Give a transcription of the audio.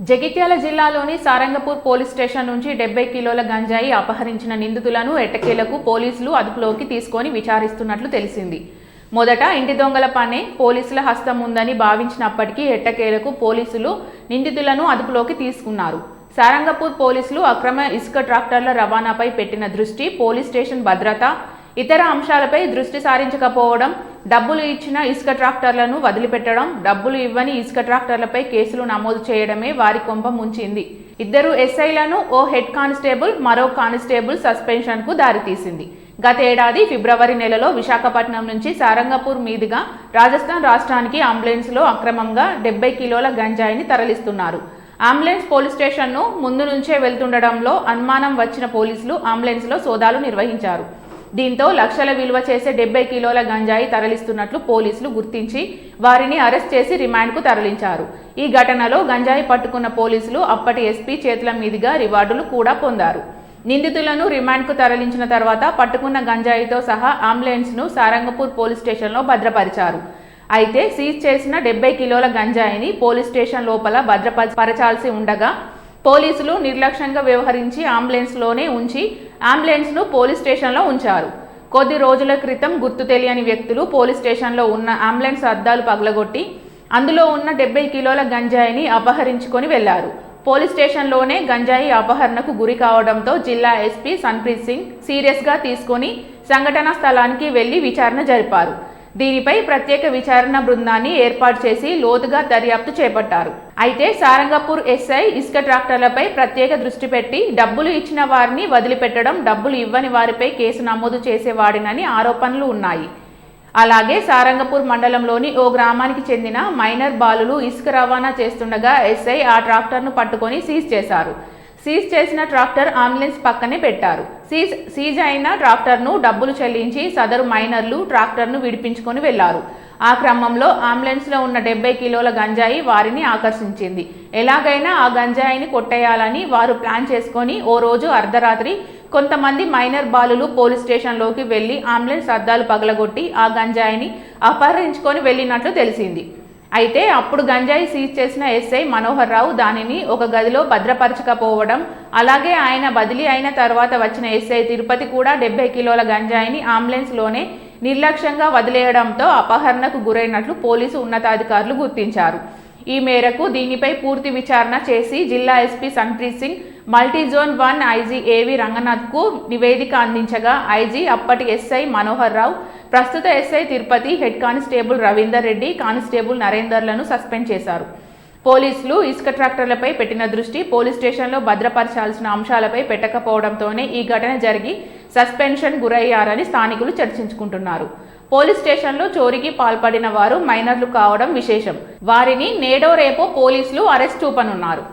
జగిత్యాల జిల్లాలోని Sarangpur police station నుంచి 70 కిలోల గంజాయి అపహరించిన నిందితులను ఎట్టకేలకు పోలీసులు అదుపులోకి తీసుకొని విచారిస్తున్నట్లు తెలిసింది. మొదట ఇంటి దొంగల పనే పోలీసుల హస్తం ఉందని భావించినప్పటికీ ఎట్టకేలకు పోలీసులు నిందితులను అదుపులోకి తీసుకున్నారు. సారంగపూర్ పోలీసులు అక్రమ ఇసుక ట్రాక్టర్ల రవాణాపై పెట్టిన దృష్టి, పోలీస్ స్టేషన్ భద్రత, ఇతర అంశాలపై దృష్టి సారించకపోవడం, డబ్బులు ఇచ్చిన ఇసుక ట్రాక్టర్లను వదిలిపెట్టడం, డబ్బులు ఇవ్వని ఇసుక ట్రాక్టర్లపై కేసులు నమోదు చేయడమే వారి కొంప ముంచింది. 2 ఎస్ఐలను, ఓ హెడ్ కానిస్టేబుల్, మరో కానిస్టేబుల్ సస్పెన్షన్కు దారితీసింది. గత ఏడాది ఫిబ్రవరి నెలలో విశాఖపట్నం నుంచి సారంగపూర్ మీదుగా రాజస్థాన్ రాష్ట్రానికి అంబులెన్స్లో అక్రమంగా 70 కిలోల గంజాయిని తరలిస్తున్నారు. అంబులెన్స్ పోలీస్ స్టేషన్ను ముందు నుంచే వెళ్తుండడంలో అనుమానం వచ్చిన పోలీసులు అంబులెన్స్లో సోదాలు నిర్వహించారు. దీంతో లక్షల విలువ చేసే 70 కిలోల గంజాయి తరలిస్తున్నట్లు పోలీసులు గుర్తించి వారిని అరెస్ట్ చేసి రిమాండ్కు తరలించారు. ఈ ఘటనలో గంజాయి పట్టుకున్న పోలీసులు అప్పటి ఎస్పీ చేతుల మీదుగా రివార్డులు కూడా పొందారు. నిందితులను రిమాండ్కు తరలించిన తర్వాత పట్టుకున్న గంజాయితో సహా అంబులెన్స్ను సారంగపూర్ పోలీస్ స్టేషన్లో భద్రపరిచారు. అయితే సీజ్ చేసిన 70 కిలోల గంజాయిని పోలీస్ స్టేషన్ లోపల భద్రపరచాల్సి ఉండగా పోలీసులు నిర్లక్ష్యంగా వ్యవహరించి అంబులెన్స్లోనే ఉంచి అంబులెన్స్ను పోలీస్ స్టేషన్లో ఉంచారు. కొద్ది రోజుల క్రితం గుర్తు తెలియని వ్యక్తులు పోలీస్ స్టేషన్లో ఉన్న అంబులెన్స్ అద్దాలు పగలగొట్టి అందులో ఉన్న 70 కిలోల గంజాయిని అపహరించుకొని వెళ్లారు. పోలీస్ స్టేషన్లోనే గంజాయి అపహరణకు గురి కావడంతో జిల్లా ఎస్పీ సన్ప్రీత్ సింగ్ సీరియస్గా తీసుకొని సంఘటనా స్థలానికి వెళ్లి విచారణ జరిపారు. దీనిపై ప్రత్యేక విచారణ బృందాన్ని ఏర్పాటు చేసి లోతుగా దర్యాప్తు చేపట్టారు. అయితే సారంగపూర్ ఎస్ఐ ఇసుక ట్రాక్టర్లపై ప్రత్యేక దృష్టి పెట్టి డబ్బులు ఇచ్చిన వారిని వదిలిపెట్టడం, డబ్బులు ఇవ్వని వారిపై కేసు నమోదు చేసేవాడినని ఆరోపణలు ఉన్నాయి. అలాగే సారంగపూర్ మండలంలోని ఓ గ్రామానికి చెందిన మైనర్ బాలులు ఇసుక రవాణా చేస్తుండగా ఎస్ఐ ఆ ట్రాక్టర్ను పట్టుకొని సీజ్ చేశారు. సీజ్ చేసిన ట్రాక్టర్ అంబులెన్స్ పక్కనే పెట్టారు. సీజ్ అయిన ట్రాక్టర్ను డబ్బులు చెల్లించి సదరు మైనర్లు ట్రాక్టర్ను విడిపించుకొని వెళ్లారు. ఆ క్రమంలో అంబులెన్స్లో ఉన్న 70 కిలోల గంజాయి వారిని ఆకర్షించింది. ఎలాగైనా ఆ గంజాయిని కొట్టేయాలని వారు ప్లాన్ చేసుకొని ఓ రోజు అర్ధరాత్రి కొంతమంది మైనర్ బాలులు పోలీస్ స్టేషన్లోకి వెళ్లి అంబులెన్స్ అద్దాలు పగలగొట్టి ఆ గంజాయిని అపహరించుకొని వెళ్ళినట్లు తెలిసింది. అయితే అప్పుడు గంజాయి సీజ్ చేసిన ఎస్ఐ మనోహర్ రావు దానిని ఒక గదిలో భద్రపరచకపోవడం, అలాగే ఆయన బదిలీ అయిన తర్వాత వచ్చిన ఎస్ఐ తిరుపతి కూడా 70 కిలోల గంజాయిని అంబులెన్స్లోనే నిర్లక్ష్యంగా వదిలేయడంతో అపహరణకు గురైనట్లు పోలీసు ఉన్నతాధికారులు గుర్తించారు. ఈ మేరకు దీనిపై పూర్తి విచారణ చేసి జిల్లా SP Sanpreet Singh multizone 1 IG ఏవి రంగనాథ్కు నివేదిక అందించగా ఐజీ అప్పటి ఎస్ఐ మనోహర్ రావు, ప్రస్తుత SI Tirupati, head constable Ravinder Reddy, constable నరేందర్లను సస్పెండ్ చేశారు. పోలీసులు ఇసుక ట్రాక్టర్లపై పెట్టిన దృష్టి పోలీస్ స్టేషన్లో భద్రపరచాల్సిన అంశాలపై పెట్టకపోవడంతోనే ఈ ఘటన జరిగి సస్పెన్షన్ గురయ్యారని స్థానికులు చర్చించుకుంటున్నారు. పోలీస్ స్టేషన్లో చోరీకి పాల్పడిన వారు మైనర్లు కావడం విశేషం. వారిని నేడో రేపో పోలీసులు అరెస్ట్ చూపనున్నారు.